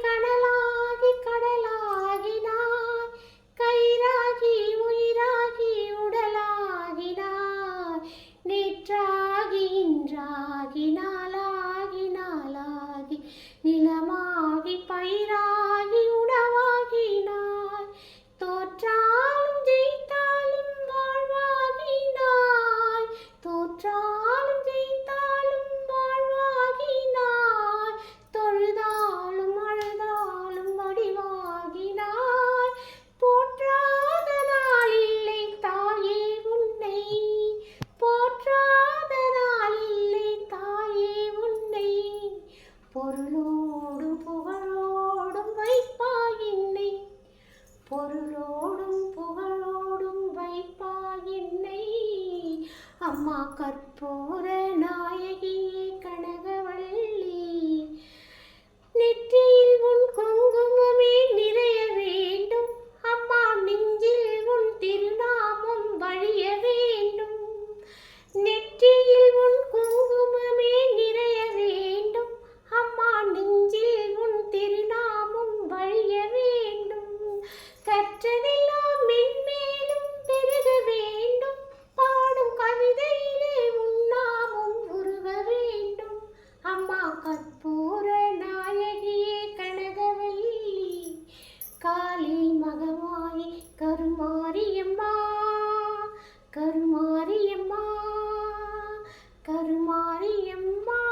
கனலாகி கடலாகினாய், கயிறாகி உயிராகி உடலாகினாய், நேற்றாகி இன்றாகி நாளாகி நாளாகி நிலமாகி பயிராகி உணவாகினாய், தோற்றாலும் ஜெயித்தாலும் வாழ்வாகினாய், தோற்றாலும் ஜெயித்தாலும் வாழ்வாகினாய், தொழுதாலும் அழுதாலும் வடிவாகினாய், போற்றாத நாளில்லை தாயே உன்னை, போற்றாத நாளில்லை தாயே உன்னை, பொருளோடும் புகழோடும் வைப்பாய் என்னை, பொருளோடும் புகழோடும் வைப்பாய் என்னை, அம்மா கற்பூர நாயகியே கனகவள்ளி, நெற்றியில் உன் குங்குமமே நிறைய வேண்டும், அம்மா நெஞ்சில் உன் திருநாமம் வழிய வேண்டும், நெற்றியில் உன் குங்குமமே நிறைய வேண்டும், அம்மா நெஞ்சில் உன் திருநாமம் வழிய வேண்டும், கற்றதெல்லாம் மென்மேலும் பெருக வேண்டும், பாடும் கவிதையிலே உன் நாமம் உருக வேண்டும், அம்மா கற்பூர நாயகியே கனகவள்ளி, காளி மகமாயி கருமாரியம்மா, கருமாரியம்மா, கருமாரியம்மா.